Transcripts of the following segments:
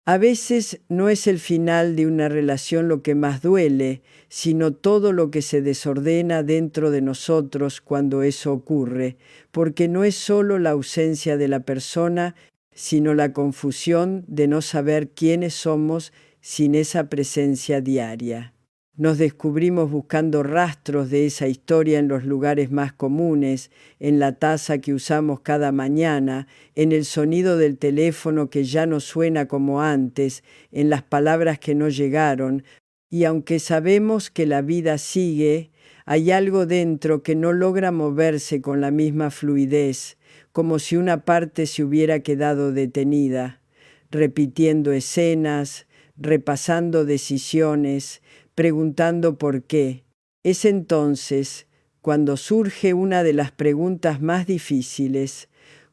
A veces no es el final de una relación lo que más duele, sino todo lo que se desordena dentro de nosotros cuando eso ocurre, porque no es solo la ausencia de la persona, sino la confusión de no saber quiénes somos sin esa presencia diaria. Nos descubrimos buscando rastros de esa historia en los lugares más comunes, en la taza que usamos cada mañana, en el sonido del teléfono que ya no suena como antes, en las palabras que no llegaron, y aunque sabemos que la vida sigue, hay algo dentro que no logra moverse con la misma fluidez, como si una parte se hubiera quedado detenida, repitiendo escenas, repasando decisiones, preguntando por qué. Es entonces cuando surge una de las preguntas más difíciles: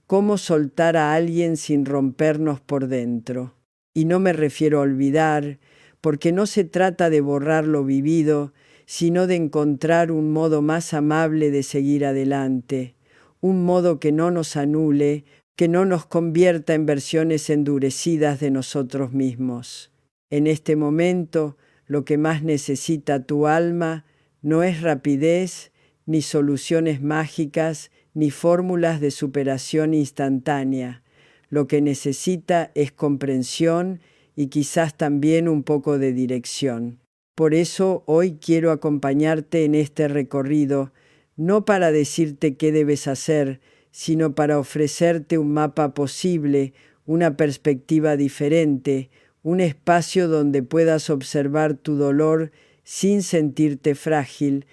¿cómo soltar a alguien sin rompernos por dentro? Y no me refiero a olvidar, porque no se trata de borrar lo vivido, sino de encontrar un modo más amable de seguir adelante, un modo que no nos anule, que no nos convierta en versiones endurecidas de nosotros mismos. En este momento, lo que más necesita tu alma no es rapidez, ni soluciones mágicas, ni fórmulas de superación instantánea. Lo que necesita es comprensión y quizás también un poco de dirección. Por eso hoy quiero acompañarte en este recorrido, no para decirte qué debes hacer, sino para ofrecerte un mapa posible, una perspectiva diferente, un espacio donde puedas observar tu dolor sin sentirte frágil,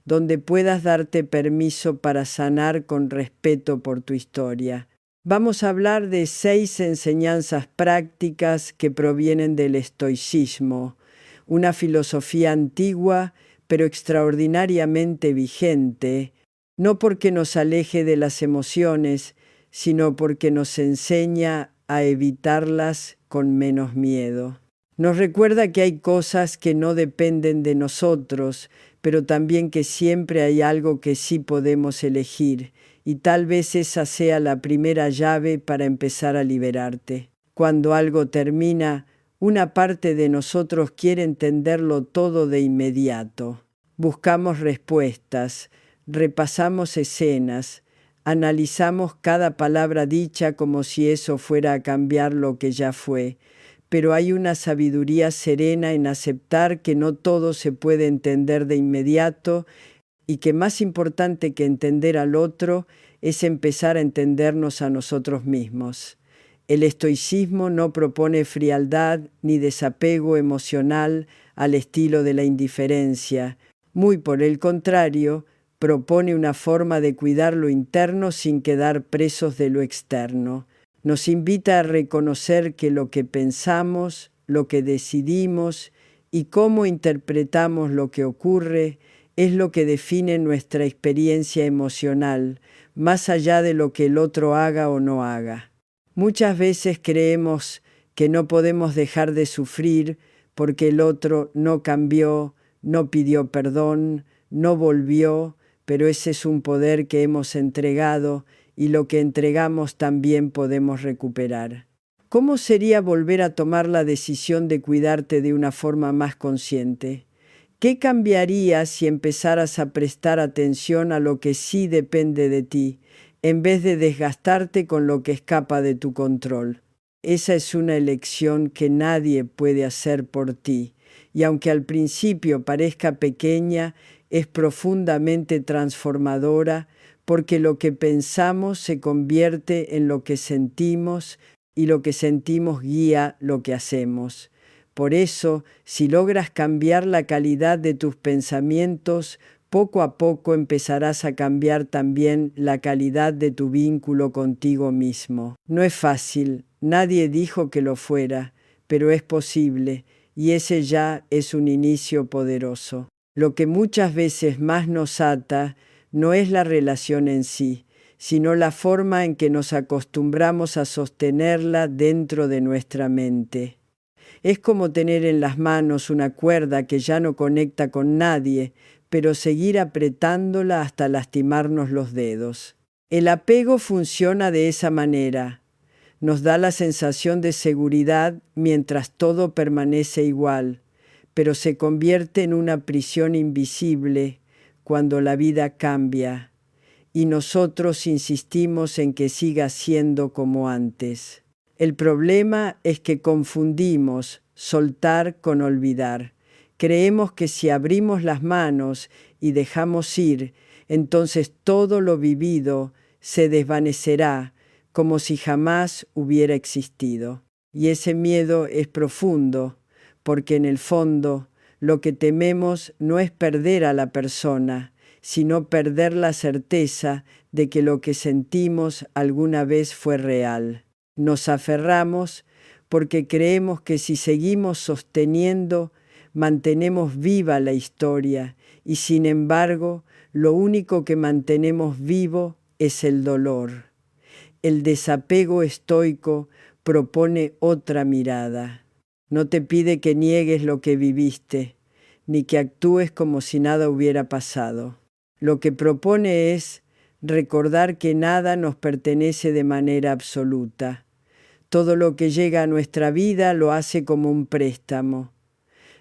donde puedas darte permiso para sanar con respeto por tu historia. Vamos a hablar de 6 enseñanzas prácticas que provienen del estoicismo, una filosofía antigua pero extraordinariamente vigente, no porque nos aleje de las emociones, sino porque nos enseña a evitarlas con menos miedo. Nos recuerda que hay cosas que no dependen de nosotros, pero también que siempre hay algo que sí podemos elegir, y tal vez esa sea la primera llave para empezar a liberarte. Cuando algo termina, una parte de nosotros quiere entenderlo todo de inmediato. Buscamos respuestas, repasamos escenas, analizamos cada palabra dicha como si eso fuera a cambiar lo que ya fue, pero hay una sabiduría serena en aceptar que no todo se puede entender de inmediato y que más importante que entender al otro es empezar a entendernos a nosotros mismos. El estoicismo no propone frialdad ni desapego emocional al estilo de la indiferencia. Muy por el contrario, propone una forma de cuidar lo interno sin quedar presos de lo externo. Nos invita a reconocer que lo que pensamos, lo que decidimos y cómo interpretamos lo que ocurre es lo que define nuestra experiencia emocional, más allá de lo que el otro haga o no haga. Muchas veces creemos que no podemos dejar de sufrir porque el otro no cambió, no pidió perdón, no volvió, pero ese es un poder que hemos entregado y lo que entregamos también podemos recuperar. ¿Cómo sería volver a tomar la decisión de cuidarte de una forma más consciente? ¿Qué cambiaría si empezaras a prestar atención a lo que sí depende de ti, en vez de desgastarte con lo que escapa de tu control? Esa es una elección que nadie puede hacer por ti, y aunque al principio parezca pequeña, es profundamente transformadora, porque lo que pensamos se convierte en lo que sentimos, y lo que sentimos guía lo que hacemos. Por eso, si logras cambiar la calidad de tus pensamientos, poco a poco empezarás a cambiar también la calidad de tu vínculo contigo mismo. No es fácil, nadie dijo que lo fuera, pero es posible, y ese ya es un inicio poderoso. Lo que muchas veces más nos ata no es la relación en sí, sino la forma en que nos acostumbramos a sostenerla dentro de nuestra mente. Es como tener en las manos una cuerda que ya no conecta con nadie, pero seguir apretándola hasta lastimarnos los dedos. El apego funciona de esa manera. Nos da la sensación de seguridad mientras todo permanece igual, pero se convierte en una prisión invisible cuando la vida cambia y nosotros insistimos en que siga siendo como antes. El problema es que confundimos soltar con olvidar. Creemos que si abrimos las manos y dejamos ir, entonces todo lo vivido se desvanecerá como si jamás hubiera existido. Y ese miedo es profundo, porque en el fondo lo que tememos no es perder a la persona, sino perder la certeza de que lo que sentimos alguna vez fue real. Nos aferramos porque creemos que si seguimos sosteniendo, mantenemos viva la historia y sin embargo, lo único que mantenemos vivo es el dolor. El desapego estoico propone otra mirada. No te pide que niegues lo que viviste, ni que actúes como si nada hubiera pasado. Lo que propone es recordar que nada nos pertenece de manera absoluta. Todo lo que llega a nuestra vida lo hace como un préstamo.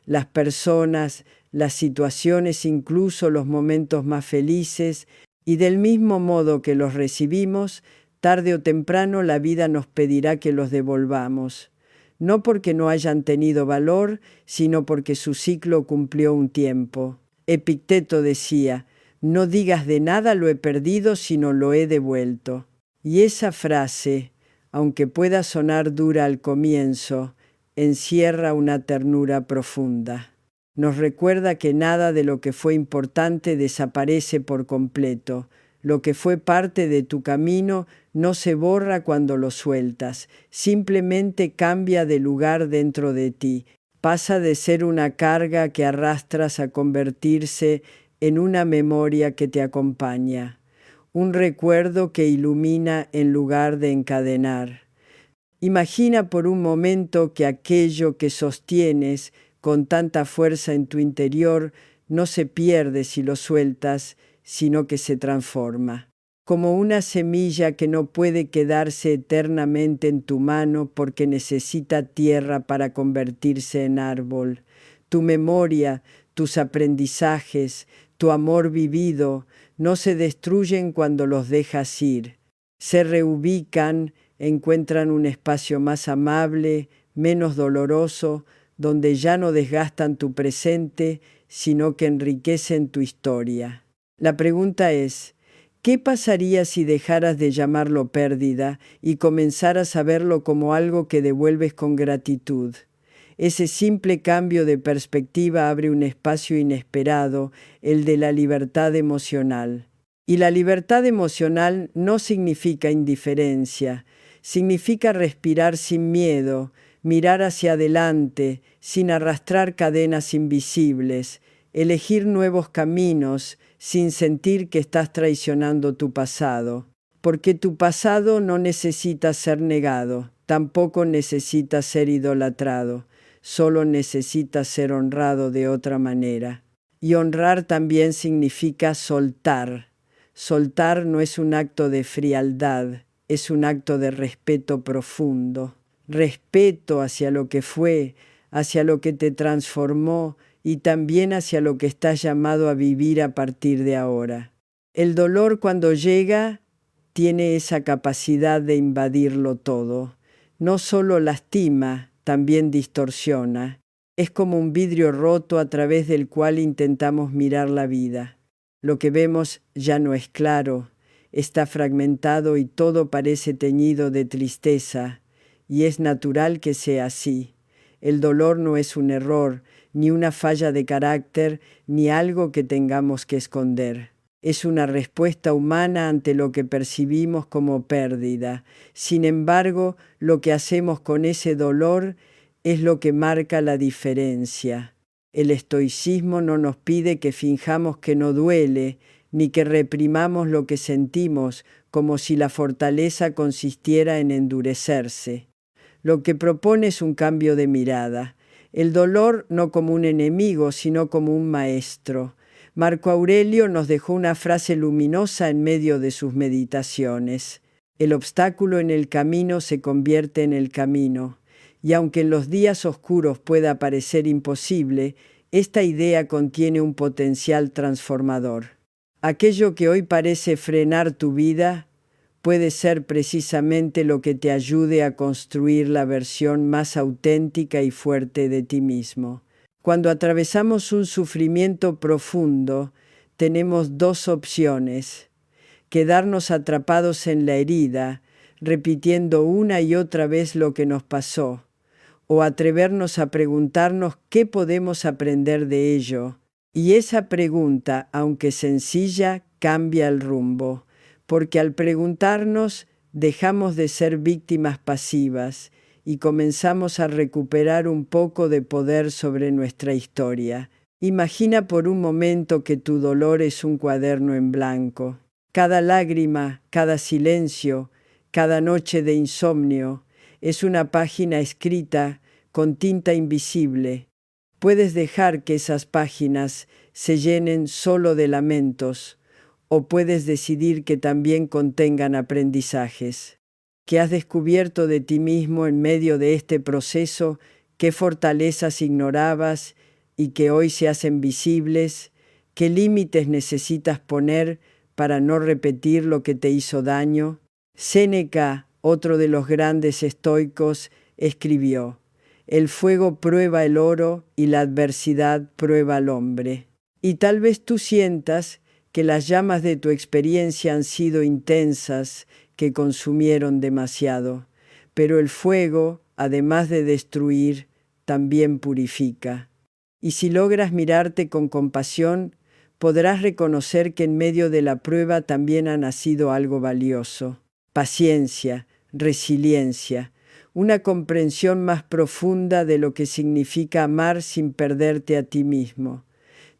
Las personas, las situaciones, incluso los momentos más felices, y del mismo modo que los recibimos, tarde o temprano la vida nos pedirá que los devolvamos. No porque no hayan tenido valor, sino porque su ciclo cumplió un tiempo. Epicteto decía: no digas de nada lo he perdido, sino lo he devuelto. Y esa frase, aunque pueda sonar dura al comienzo, encierra una ternura profunda. Nos recuerda que nada de lo que fue importante desaparece por completo. Lo que fue parte de tu camino no se borra cuando lo sueltas, simplemente cambia de lugar dentro de ti. Pasa de ser una carga que arrastras a convertirse en una memoria que te acompaña, un recuerdo que ilumina en lugar de encadenar. Imagina por un momento que aquello que sostienes con tanta fuerza en tu interior no se pierde si lo sueltas, sino que se transforma. Como una semilla que no puede quedarse eternamente en tu mano porque necesita tierra para convertirse en árbol. Tu memoria, tus aprendizajes, tu amor vivido no se destruyen cuando los dejas ir. Se reubican, encuentran un espacio más amable, menos doloroso, donde ya no desgastan tu presente, sino que enriquecen tu historia. La pregunta es, ¿qué pasaría si dejaras de llamarlo pérdida y comenzaras a verlo como algo que devuelves con gratitud? Ese simple cambio de perspectiva abre un espacio inesperado, el de la libertad emocional. Y la libertad emocional no significa indiferencia, significa respirar sin miedo, mirar hacia adelante, sin arrastrar cadenas invisibles, elegir nuevos caminos, sin sentir que estás traicionando tu pasado. Porque tu pasado no necesita ser negado, tampoco necesita ser idolatrado, solo necesita ser honrado de otra manera. Y honrar también significa soltar. Soltar no es un acto de frialdad, es un acto de respeto profundo. Respeto hacia lo que fue, hacia lo que te transformó y también hacia lo que estás llamado a vivir a partir de ahora. El dolor cuando llega tiene esa capacidad de invadirlo todo. No solo lastima, también distorsiona. Es como un vidrio roto a través del cual intentamos mirar la vida. Lo que vemos ya no es claro, está fragmentado y todo parece teñido de tristeza, y es natural que sea así. El dolor no es un error, ni una falla de carácter, ni algo que tengamos que esconder. Es una respuesta humana ante lo que percibimos como pérdida. Sin embargo, lo que hacemos con ese dolor es lo que marca la diferencia. El estoicismo no nos pide que finjamos que no duele, ni que reprimamos lo que sentimos, como si la fortaleza consistiera en endurecerse. Lo que propone es un cambio de mirada. El dolor no como un enemigo, sino como un maestro. Marco Aurelio nos dejó una frase luminosa en medio de sus meditaciones. El obstáculo en el camino se convierte en el camino, y aunque en los días oscuros pueda parecer imposible, esta idea contiene un potencial transformador. Aquello que hoy parece frenar tu vida puede ser precisamente lo que te ayude a construir la versión más auténtica y fuerte de ti mismo. Cuando atravesamos un sufrimiento profundo, tenemos dos opciones: quedarnos atrapados en la herida, repitiendo una y otra vez lo que nos pasó, o atrevernos a preguntarnos qué podemos aprender de ello. Y esa pregunta, aunque sencilla, cambia el rumbo, porque al preguntarnos dejamos de ser víctimas pasivas y comenzamos a recuperar un poco de poder sobre nuestra historia. Imagina por un momento que tu dolor es un cuaderno en blanco. Cada lágrima, cada silencio, cada noche de insomnio es una página escrita con tinta invisible. Puedes dejar que esas páginas se llenen solo de lamentos, o puedes decidir que también contengan aprendizajes. ¿Qué has descubierto de ti mismo en medio de este proceso? ¿Qué fortalezas ignorabas y que hoy se hacen visibles? ¿Qué límites necesitas poner para no repetir lo que te hizo daño? Séneca, otro de los grandes estoicos, escribió: el fuego prueba el oro y la adversidad prueba al hombre. Y tal vez tú sientas que las llamas de tu experiencia han sido intensas, que consumieron demasiado, pero el fuego, además de destruir, también purifica. Y si logras mirarte con compasión, podrás reconocer que en medio de la prueba también ha nacido algo valioso: paciencia, resiliencia, una comprensión más profunda de lo que significa amar sin perderte a ti mismo.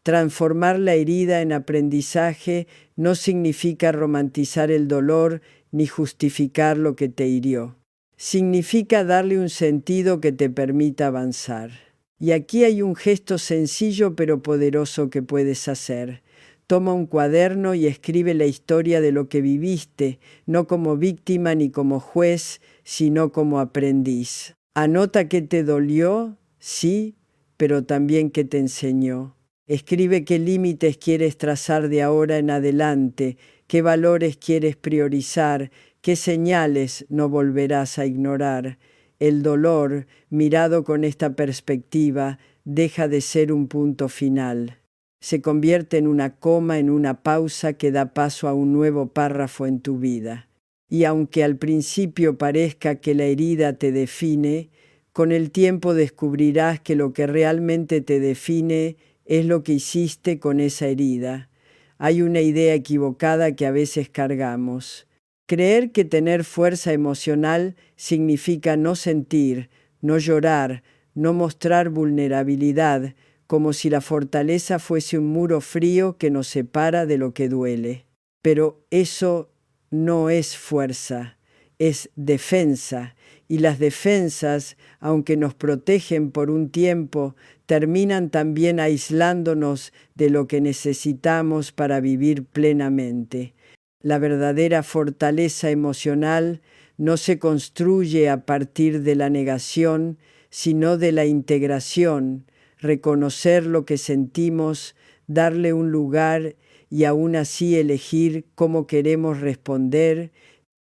Transformar la herida en aprendizaje no significa romantizar el dolor ni justificar lo que te hirió. Significa darle un sentido que te permita avanzar. Y aquí hay un gesto sencillo pero poderoso que puedes hacer. Toma un cuaderno y escribe la historia de lo que viviste, no como víctima ni como juez, sino como aprendiz. Anota qué te dolió, sí, pero también qué te enseñó. Escribe qué límites quieres trazar de ahora en adelante, qué valores quieres priorizar, qué señales no volverás a ignorar. El dolor, mirado con esta perspectiva, deja de ser un punto final. Se convierte en una coma, en una pausa que da paso a un nuevo párrafo en tu vida. Y aunque al principio parezca que la herida te define, con el tiempo descubrirás que lo que realmente te define es lo que hiciste con esa herida. Hay una idea equivocada que a veces cargamos. Creer que tener fuerza emocional significa no sentir, no llorar, no mostrar vulnerabilidad, como si la fortaleza fuese un muro frío que nos separa de lo que duele. Pero eso no es fuerza, es defensa. Y las defensas, aunque nos protegen por un tiempo, terminan también aislándonos de lo que necesitamos para vivir plenamente. La verdadera fortaleza emocional no se construye a partir de la negación, sino de la integración, reconocer lo que sentimos, darle un lugar y aún así elegir cómo queremos responder.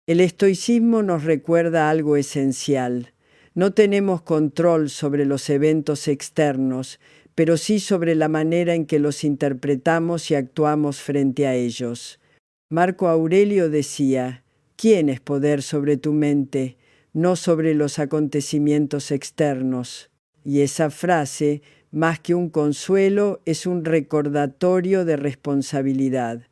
El estoicismo nos recuerda algo esencial. No tenemos control sobre los eventos externos, pero sí sobre la manera en que los interpretamos y actuamos frente a ellos. Marco Aurelio decía: ¿quién es poder sobre tu mente? No sobre los acontecimientos externos. Y esa frase, más que un consuelo, es un recordatorio de responsabilidad,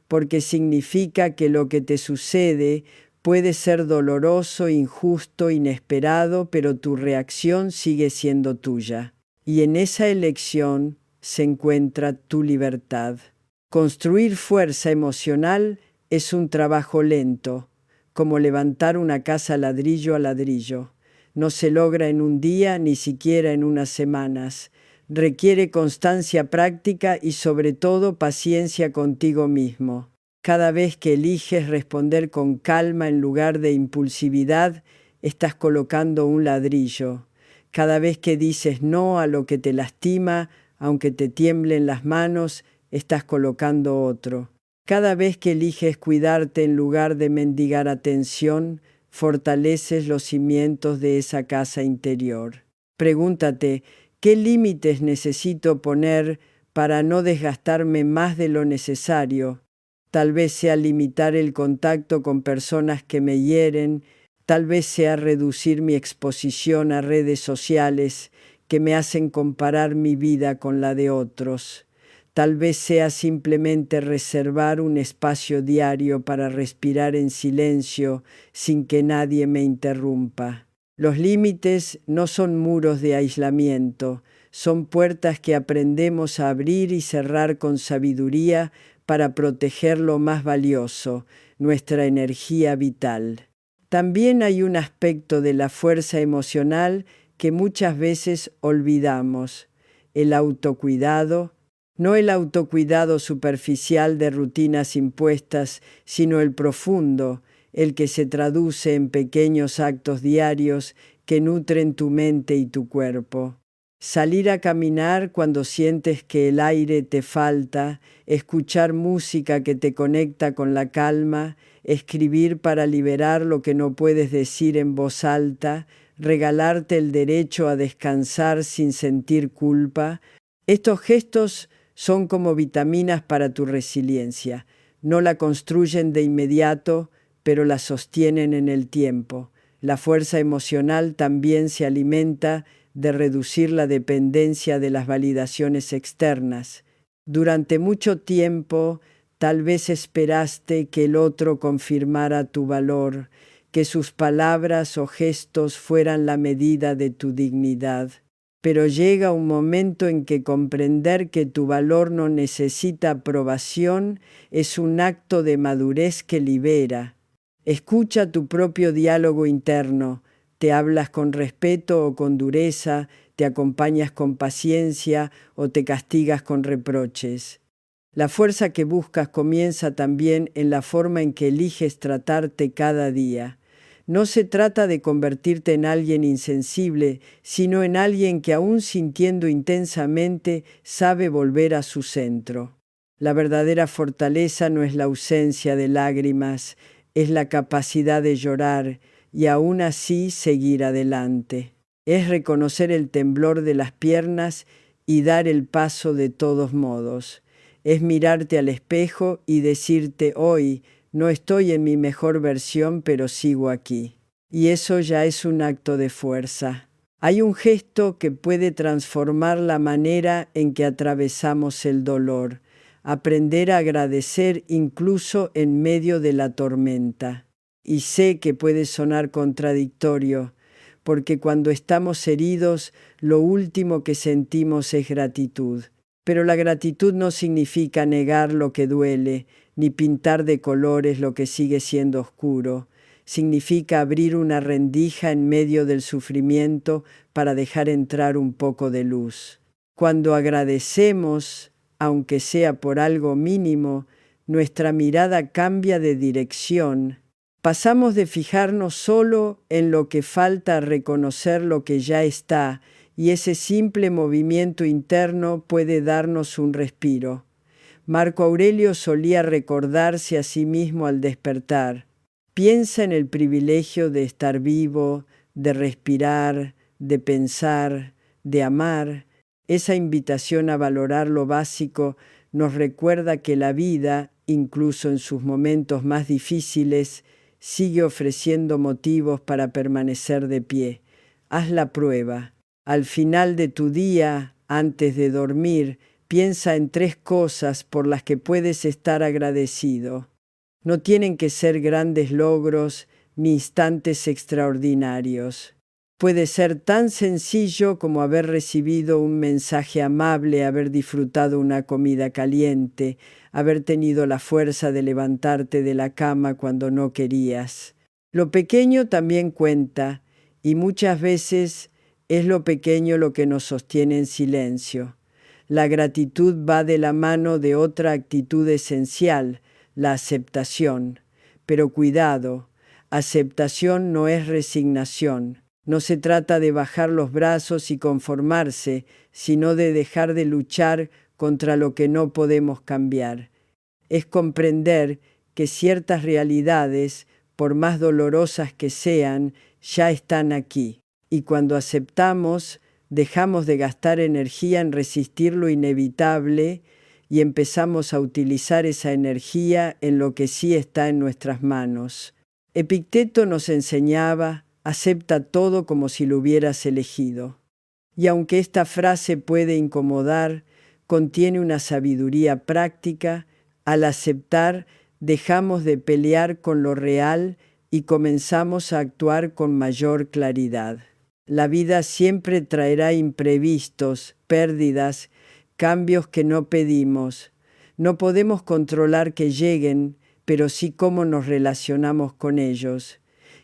porque significa que lo que te sucede puede ser doloroso, injusto, inesperado, pero tu reacción sigue siendo tuya. Y en esa elección se encuentra tu libertad. Construir fuerza emocional es un trabajo lento, como levantar una casa ladrillo a ladrillo. No se logra en un día, ni siquiera en unas semanas. Requiere constancia práctica y sobre todo paciencia contigo mismo. Cada vez que eliges responder con calma en lugar de impulsividad, estás colocando un ladrillo. Cada vez que dices no a lo que te lastima, aunque te tiemblen las manos, estás colocando otro. Cada vez que eliges cuidarte en lugar de mendigar atención, fortaleces los cimientos de esa casa interior. Pregúntate, ¿qué límites necesito poner para no desgastarme más de lo necesario? Tal vez sea limitar el contacto con personas que me hieren, tal vez sea reducir mi exposición a redes sociales que me hacen comparar mi vida con la de otros. Tal vez sea simplemente reservar un espacio diario para respirar en silencio sin que nadie me interrumpa. Los límites no son muros de aislamiento, son puertas que aprendemos a abrir y cerrar con sabiduría para proteger lo más valioso, nuestra energía vital. También hay un aspecto de la fuerza emocional que muchas veces olvidamos: el autocuidado. No el autocuidado superficial de rutinas impuestas, sino el profundo, el que se traduce en pequeños actos diarios que nutren tu mente y tu cuerpo. Salir a caminar cuando sientes que el aire te falta, escuchar música que te conecta con la calma, escribir para liberar lo que no puedes decir en voz alta, regalarte el derecho a descansar sin sentir culpa. Estos gestos son como vitaminas para tu resiliencia. No la construyen de inmediato, pero la sostienen en el tiempo. La fuerza emocional también se alimenta de reducir la dependencia de las validaciones externas. Durante mucho tiempo, tal vez esperaste que el otro confirmara tu valor, que sus palabras o gestos fueran la medida de tu dignidad. Pero llega un momento en que comprender que tu valor no necesita aprobación es un acto de madurez que libera. Escucha tu propio diálogo interno. ¿Te hablas con respeto o con dureza? ¿Te acompañas con paciencia o te castigas con reproches? La fuerza que buscas comienza también en la forma en que eliges tratarte cada día. No se trata de convertirte en alguien insensible, sino en alguien que aún sintiendo intensamente sabe volver a su centro. La verdadera fortaleza no es la ausencia de lágrimas, es la capacidad de llorar y aún así seguir adelante. Es reconocer el temblor de las piernas y dar el paso de todos modos. Es mirarte al espejo y decirte: hoy no estoy en mi mejor versión, pero sigo aquí. Y eso ya es un acto de fuerza. Hay un gesto que puede transformar la manera en que atravesamos el dolor. Aprender a agradecer incluso en medio de la tormenta. Y sé que puede sonar contradictorio, porque cuando estamos heridos, lo último que sentimos es gratitud. Pero la gratitud no significa negar lo que duele, ni pintar de colores lo que sigue siendo oscuro. Significa abrir una rendija en medio del sufrimiento para dejar entrar un poco de luz. Cuando agradecemos, aunque sea por algo mínimo, nuestra mirada cambia de dirección. Pasamos de fijarnos solo en lo que falta a reconocer lo que ya está, y ese simple movimiento interno puede darnos un respiro. Marco Aurelio solía recordarse a sí mismo al despertar: piensa en el privilegio de estar vivo, de respirar, de pensar, de amar. Esa invitación a valorar lo básico nos recuerda que la vida, incluso en sus momentos más difíciles, sigue ofreciendo motivos para permanecer de pie. Haz la prueba. Al final de tu día, antes de dormir, piensa en 3 cosas por las que puedes estar agradecido. No tienen que ser grandes logros ni instantes extraordinarios. Puede ser tan sencillo como haber recibido un mensaje amable, haber disfrutado una comida caliente, haber tenido la fuerza de levantarte de la cama cuando no querías. Lo pequeño también cuenta, y muchas veces es lo pequeño lo que nos sostiene en silencio. La gratitud va de la mano de otra actitud esencial, la aceptación. Pero cuidado, aceptación no es resignación. No se trata de bajar los brazos y conformarse, sino de dejar de luchar contra lo que no podemos cambiar. Es comprender que ciertas realidades, por más dolorosas que sean, ya están aquí. Y cuando aceptamos, dejamos de gastar energía en resistir lo inevitable y empezamos a utilizar esa energía en lo que sí está en nuestras manos. Epicteto nos enseñaba: acepta todo como si lo hubieras elegido. Y aunque esta frase puede incomodar, contiene una sabiduría práctica. Al aceptar, dejamos de pelear con lo real y comenzamos a actuar con mayor claridad. La vida siempre traerá imprevistos, pérdidas, cambios que no pedimos. No podemos controlar que lleguen, pero sí cómo nos relacionamos con ellos.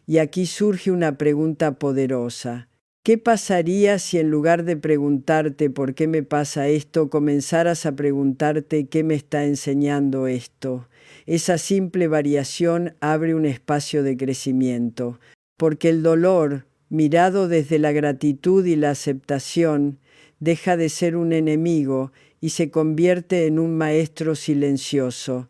Y aquí surge una pregunta poderosa. ¿Qué pasaría si en lugar de preguntarte por qué me pasa esto, comenzaras a preguntarte qué me está enseñando esto? Esa simple variación abre un espacio de crecimiento, porque el dolor, mirado desde la gratitud y la aceptación, deja de ser un enemigo y se convierte en un maestro silencioso.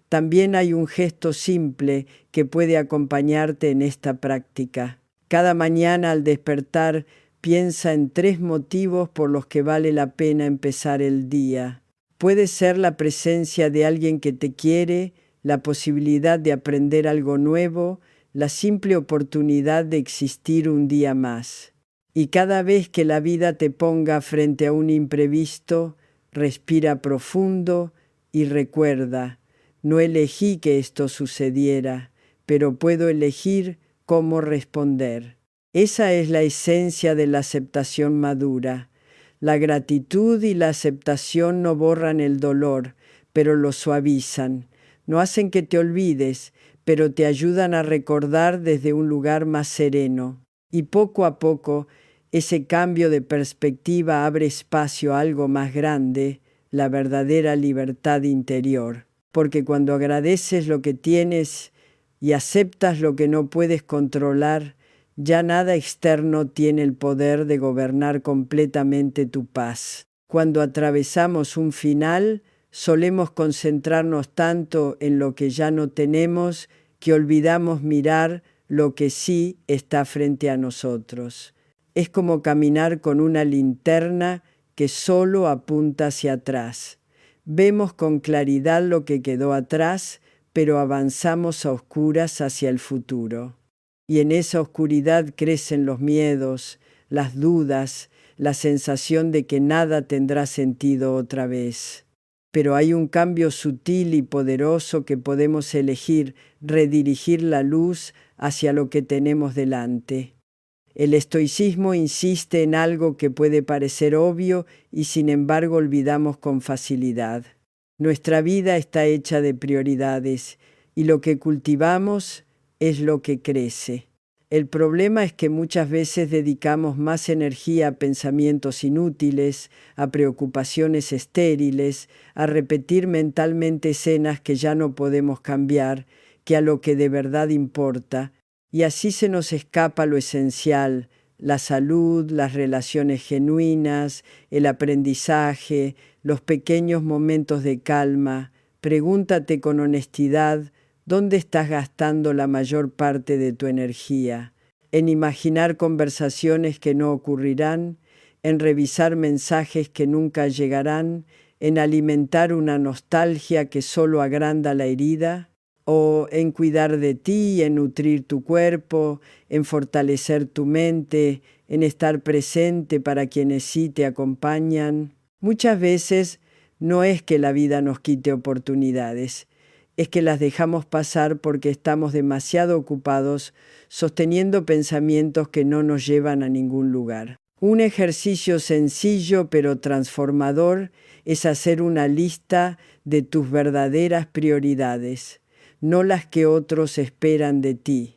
También hay un gesto simple que puede acompañarte en esta práctica. Cada mañana al despertar, piensa en 3 motivos por los que vale la pena empezar el día. Puede ser la presencia de alguien que te quiere, la posibilidad de aprender algo nuevo, la simple oportunidad de existir un día más. Y cada vez que la vida te ponga frente a un imprevisto, respira profundo y recuerda: no elegí que esto sucediera, pero puedo elegir cómo responder. Esa es la esencia de la aceptación madura. La gratitud y la aceptación no borran el dolor, pero lo suavizan. No hacen que te olvides, pero te ayudan a recordar desde un lugar más sereno. Y poco a poco, ese cambio de perspectiva abre espacio a algo más grande, la verdadera libertad interior. Porque cuando agradeces lo que tienes y aceptas lo que no puedes controlar, ya nada externo tiene el poder de gobernar completamente tu paz. Cuando atravesamos un final, solemos concentrarnos tanto en lo que ya no tenemos que olvidamos mirar lo que sí está frente a nosotros. Es como caminar con una linterna que solo apunta hacia atrás. Vemos con claridad lo que quedó atrás, pero avanzamos a oscuras hacia el futuro. Y en esa oscuridad crecen los miedos, las dudas, la sensación de que nada tendrá sentido otra vez. Pero hay un cambio sutil y poderoso que podemos elegir: redirigir la luz hacia lo que tenemos delante. El estoicismo insiste en algo que puede parecer obvio y sin embargo olvidamos con facilidad. Nuestra vida está hecha de prioridades y lo que cultivamos es lo que crece. El problema es que muchas veces dedicamos más energía a pensamientos inútiles, a preocupaciones estériles, a repetir mentalmente escenas que ya no podemos cambiar, que a lo que de verdad importa. Y así se nos escapa lo esencial: la salud, las relaciones genuinas, el aprendizaje, los pequeños momentos de calma. Pregúntate con honestidad: ¿dónde estás gastando la mayor parte de tu energía? ¿En imaginar conversaciones que no ocurrirán? ¿En revisar mensajes que nunca llegarán? ¿En alimentar una nostalgia que solo agranda la herida? ¿O en cuidar de ti, en nutrir tu cuerpo, en fortalecer tu mente, en estar presente para quienes sí te acompañan? Muchas veces no es que la vida nos quite oportunidades, es que las dejamos pasar porque estamos demasiado ocupados sosteniendo pensamientos que no nos llevan a ningún lugar. Un ejercicio sencillo pero transformador es hacer una lista de tus verdaderas prioridades. No las que otros esperan de ti,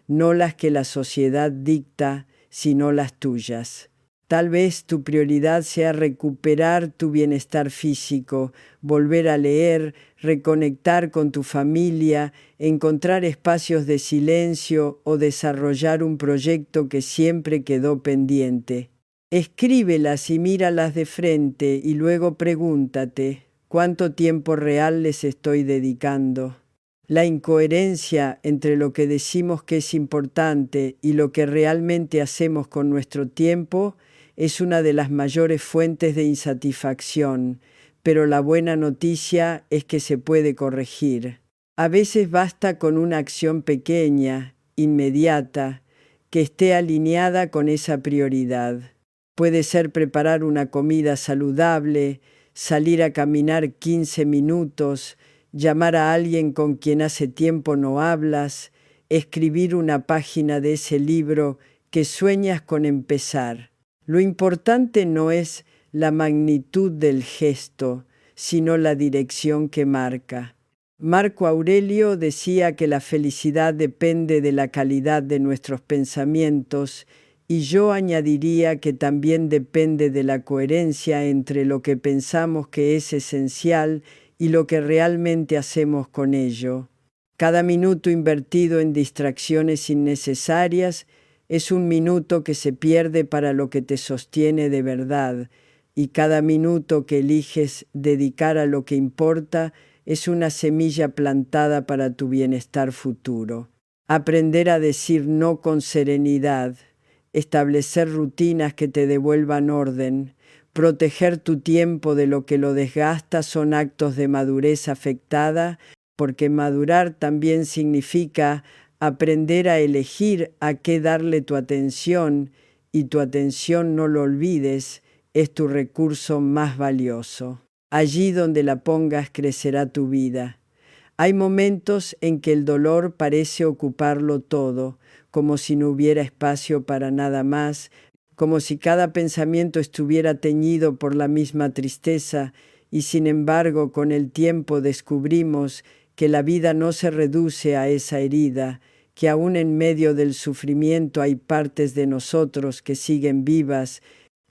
no las que la sociedad dicta, sino las tuyas. Tal vez tu prioridad sea recuperar tu bienestar físico, volver a leer, reconectar con tu familia, encontrar espacios de silencio o desarrollar un proyecto que siempre quedó pendiente. Escríbelas y míralas de frente y luego pregúntate, ¿cuánto tiempo real les estoy dedicando? La incoherencia entre lo que decimos que es importante y lo que realmente hacemos con nuestro tiempo es una de las mayores fuentes de insatisfacción, pero la buena noticia es que se puede corregir. A veces basta con una acción pequeña, inmediata, que esté alineada con esa prioridad. Puede ser preparar una comida saludable, salir a caminar 15 minutos, llamar a alguien con quien hace tiempo no hablas, escribir una página de ese libro que sueñas con empezar. Lo importante no es la magnitud del gesto, sino la dirección que marca. Marco Aurelio decía que la felicidad depende de la calidad de nuestros pensamientos, y yo añadiría que también depende de la coherencia entre lo que pensamos que es esencial y lo que realmente hacemos con ello. Cada minuto invertido en distracciones innecesarias es un minuto que se pierde para lo que te sostiene de verdad, y cada minuto que eliges dedicar a lo que importa es una semilla plantada para tu bienestar futuro. Aprender a decir no con serenidad, establecer rutinas que te devuelvan orden, proteger tu tiempo de lo que lo desgasta son actos de madurez afectada, porque madurar también significa aprender a elegir a qué darle tu atención, y tu atención, no lo olvides, es tu recurso más valioso. Allí donde la pongas crecerá tu vida. Hay momentos en que el dolor parece ocuparlo todo, como si no hubiera espacio para nada más, como si cada pensamiento estuviera teñido por la misma tristeza, y sin embargo con el tiempo descubrimos que la vida no se reduce a esa herida, que aún en medio del sufrimiento hay partes de nosotros que siguen vivas,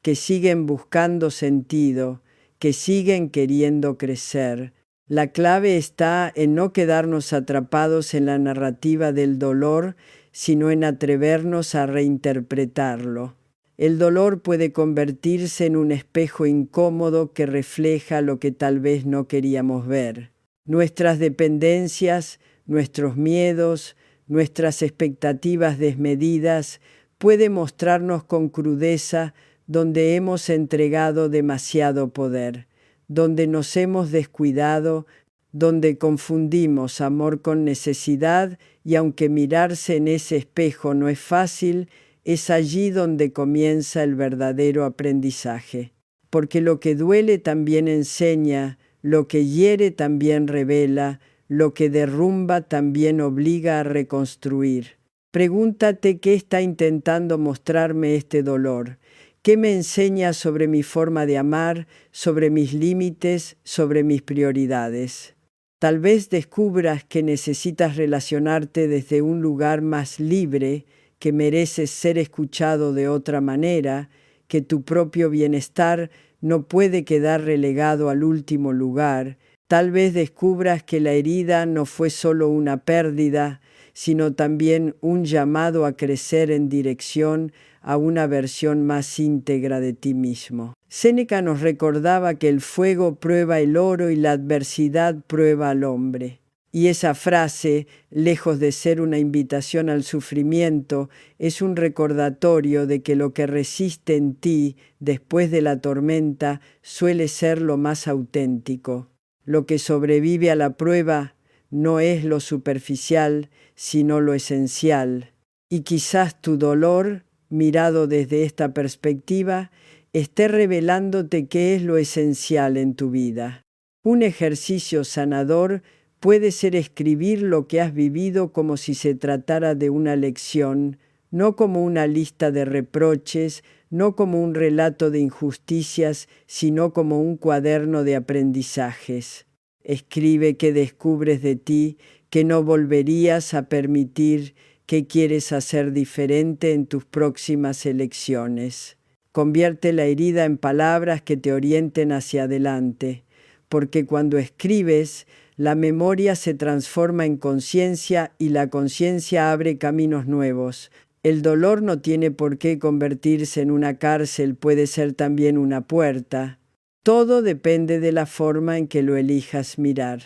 que siguen buscando sentido, que siguen queriendo crecer. La clave está en no quedarnos atrapados en la narrativa del dolor, sino en atrevernos a reinterpretarlo. El dolor puede convertirse en un espejo incómodo que refleja lo que tal vez no queríamos ver. Nuestras dependencias, nuestros miedos, nuestras expectativas desmedidas pueden mostrarnos con crudeza donde hemos entregado demasiado poder, donde nos hemos descuidado, donde confundimos amor con necesidad, y aunque mirarse en ese espejo no es fácil, es allí donde comienza el verdadero aprendizaje. Porque lo que duele también enseña, lo que hiere también revela, lo que derrumba también obliga a reconstruir. Pregúntate qué está intentando mostrarme este dolor. ¿Qué me enseña sobre mi forma de amar, sobre mis límites, sobre mis prioridades? Tal vez descubras que necesitas relacionarte desde un lugar más libre, que mereces ser escuchado de otra manera, que tu propio bienestar no puede quedar relegado al último lugar. Tal vez descubras que la herida no fue solo una pérdida, sino también un llamado a crecer en dirección a una versión más íntegra de ti mismo. Séneca nos recordaba que el fuego prueba el oro y la adversidad prueba al hombre. Y esa frase, lejos de ser una invitación al sufrimiento, es un recordatorio de que lo que resiste en ti después de la tormenta suele ser lo más auténtico. Lo que sobrevive a la prueba no es lo superficial, sino lo esencial. Y quizás tu dolor, mirado desde esta perspectiva, esté revelándote qué es lo esencial en tu vida. Un ejercicio sanador puede ser escribir lo que has vivido como si se tratara de una lección, no como una lista de reproches, no como un relato de injusticias, sino como un cuaderno de aprendizajes. Escribe qué descubres de ti, que no volverías a permitir, qué quieres hacer diferente en tus próximas elecciones. Convierte la herida en palabras que te orienten hacia adelante, porque cuando escribes, la memoria se transforma en conciencia y la conciencia abre caminos nuevos. El dolor no tiene por qué convertirse en una cárcel, puede ser también una puerta. Todo depende de la forma en que lo elijas mirar.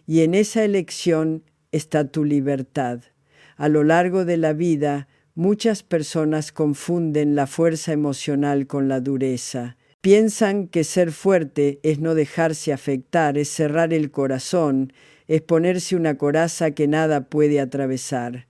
Y en esa elección está tu libertad. A lo largo de la vida, muchas personas confunden la fuerza emocional con la dureza. Piensan que ser fuerte es no dejarse afectar, es cerrar el corazón, es ponerse una coraza que nada puede atravesar.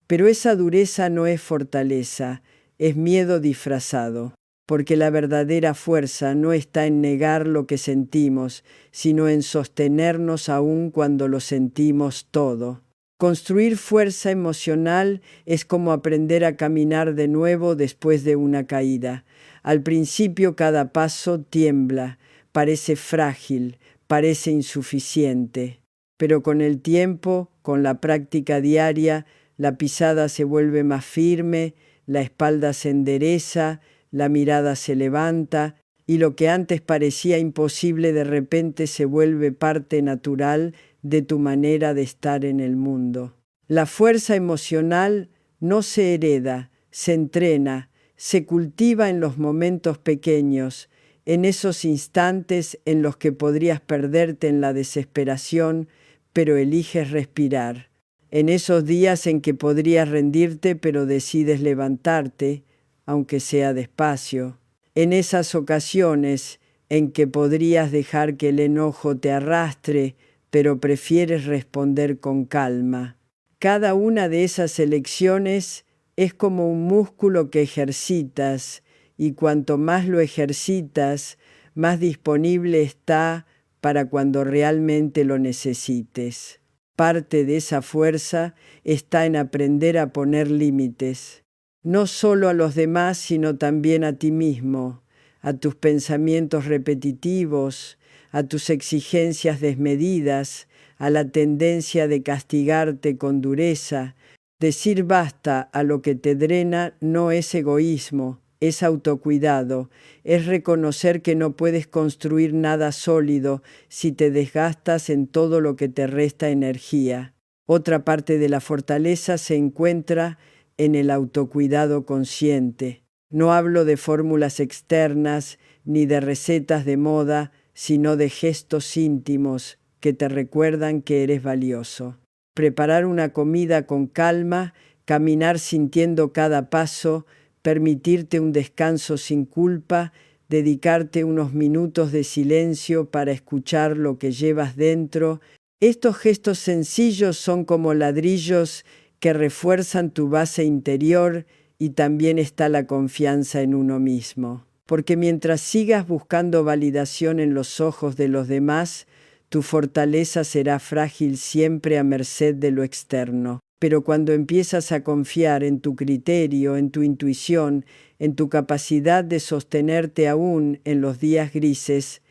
Pero esa dureza no es fortaleza, es miedo disfrazado, porque la verdadera fuerza no está en negar lo que sentimos, sino en sostenernos aún cuando lo sentimos todo. Construir fuerza emocional es como aprender a caminar de nuevo después de una caída. Al principio cada paso tiembla, parece frágil, parece insuficiente, pero con el tiempo, con la práctica diaria, la pisada se vuelve más firme, la espalda se endereza, la mirada se levanta, y lo que antes parecía imposible de repente se vuelve parte natural de tu manera de estar en el mundo. La fuerza emocional no se hereda, se entrena, se cultiva en los momentos pequeños, en esos instantes en los que podrías perderte en la desesperación, pero eliges respirar. En esos días en que podrías rendirte, pero decides levantarte, aunque sea despacio. En esas ocasiones en que podrías dejar que el enojo te arrastre, pero prefieres responder con calma. Cada una de esas elecciones es como un músculo que ejercitas, y cuanto más lo ejercitas, más disponible está para cuando realmente lo necesites. Parte de esa fuerza está en aprender a poner límites, no solo a los demás, sino también a ti mismo, a tus pensamientos repetitivos, a tus exigencias desmedidas, a la tendencia de castigarte con dureza. Decir basta a lo que te drena no es egoísmo, es autocuidado, es reconocer que no puedes construir nada sólido si te desgastas en todo lo que te resta energía. Otra parte de la fortaleza se encuentra en el autocuidado consciente. No hablo de fórmulas externas ni de recetas de moda, sino de gestos íntimos que te recuerdan que eres valioso. Preparar una comida con calma, caminar sintiendo cada paso, permitirte un descanso sin culpa, dedicarte unos minutos de silencio para escuchar lo que llevas dentro. Estos gestos sencillos son como ladrillos que refuerzan tu base interior, y también está la confianza en uno mismo. Porque mientras sigas buscando validación en los ojos de los demás, tu fortaleza será frágil siempre a merced de lo externo. Pero cuando empiezas a confiar en tu criterio, en tu intuición, en tu capacidad de sostenerte aún en los días grises,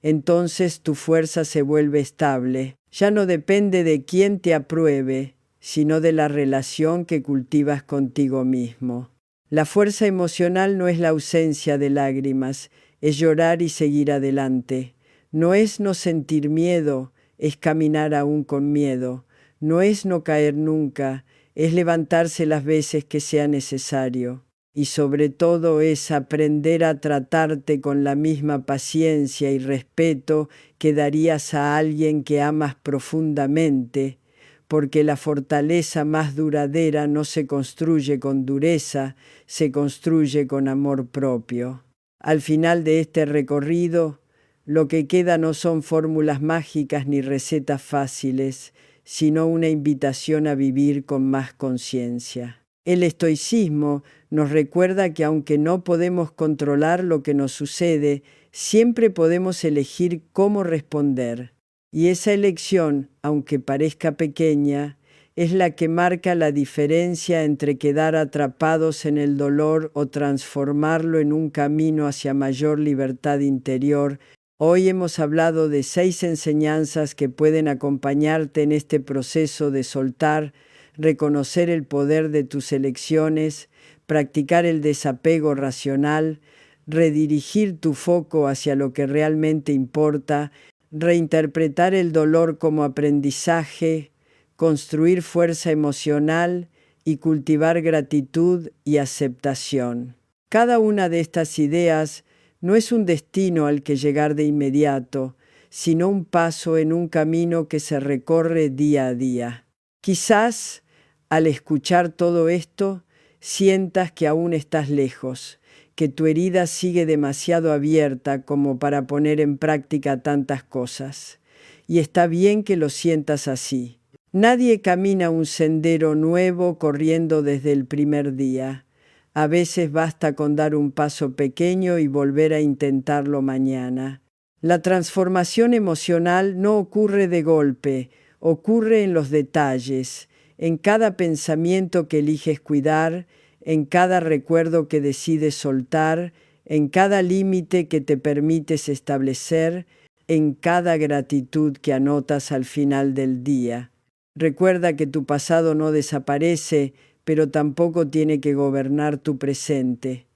entonces tu fuerza se vuelve estable. Ya no depende de quién te apruebe, sino de la relación que cultivas contigo mismo. La fuerza emocional no es la ausencia de lágrimas, es llorar y seguir adelante. No es no sentir miedo, es caminar aún con miedo. No es no caer nunca, es levantarse las veces que sea necesario. Y sobre todo es aprender a tratarte con la misma paciencia y respeto que darías a alguien que amas profundamente, porque la fortaleza más duradera no se construye con dureza, se construye con amor propio. Al final de este recorrido, lo que queda no son fórmulas mágicas ni recetas fáciles, sino una invitación a vivir con más conciencia. El estoicismo nos recuerda que aunque no podemos controlar lo que nos sucede, siempre podemos elegir cómo responder. Y esa elección, aunque parezca pequeña, es la que marca la diferencia entre quedar atrapados en el dolor o transformarlo en un camino hacia mayor libertad interior. Hoy hemos hablado de 6 enseñanzas que pueden acompañarte en este proceso de soltar, reconocer el poder de tus elecciones, practicar el desapego racional, redirigir tu foco hacia lo que realmente importa, reinterpretar el dolor como aprendizaje, construir fuerza emocional y cultivar gratitud y aceptación. Cada una de estas ideas no es un destino al que llegar de inmediato, sino un paso en un camino que se recorre día a día. Quizás, al escuchar todo esto, sientas que aún estás lejos, que tu herida sigue demasiado abierta como para poner en práctica tantas cosas. Y está bien que lo sientas así. Nadie camina un sendero nuevo corriendo desde el primer día. A veces basta con dar un paso pequeño y volver a intentarlo mañana. La transformación emocional no ocurre de golpe, ocurre en los detalles, en cada pensamiento que eliges cuidar, en cada recuerdo que decides soltar, en cada límite que te permites establecer, en cada gratitud que anotas al final del día. Recuerda que tu pasado no desaparece, pero tampoco tiene que gobernar tu presente.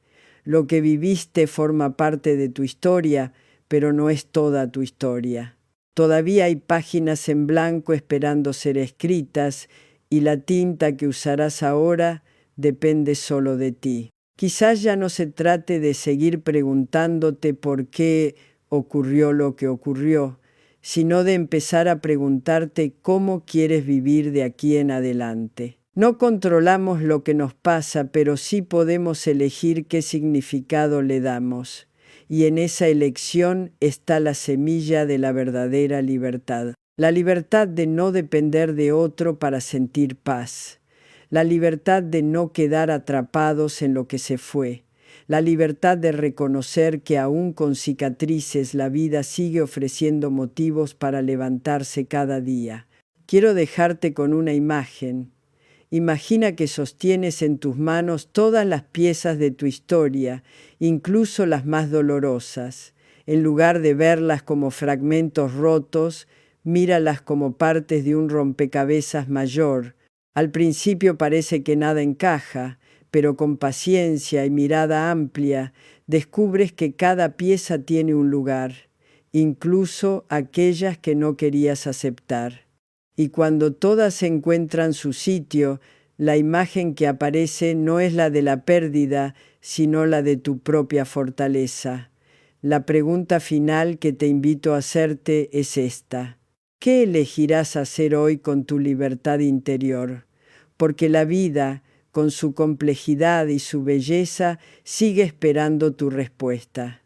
Lo que viviste forma parte de tu historia, pero no es toda tu historia. Todavía hay páginas en blanco esperando ser escritas, y la tinta que usarás ahora depende solo de ti. Quizás ya no se trate de seguir preguntándote por qué ocurrió lo que ocurrió, sino de empezar a preguntarte cómo quieres vivir de aquí en adelante. No controlamos lo que nos pasa, pero sí podemos elegir qué significado le damos. Y en esa elección está la semilla de la verdadera libertad. La libertad de no depender de otro para sentir paz. La libertad de no quedar atrapados en lo que se fue. La libertad de reconocer que aún con cicatrices la vida sigue ofreciendo motivos para levantarse cada día. Quiero dejarte con una imagen. Imagina que sostienes en tus manos todas las piezas de tu historia, incluso las más dolorosas. En lugar de verlas como fragmentos rotos, míralas como partes de un rompecabezas mayor. Al principio parece que nada encaja, pero con paciencia y mirada amplia, descubres que cada pieza tiene un lugar, incluso aquellas que no querías aceptar. Y cuando todas encuentran su sitio, la imagen que aparece no es la de la pérdida, sino la de tu propia fortaleza. La pregunta final que te invito a hacerte es esta: ¿qué elegirás hacer hoy con tu libertad interior? Porque la vida, con su complejidad y su belleza, sigue esperando tu respuesta.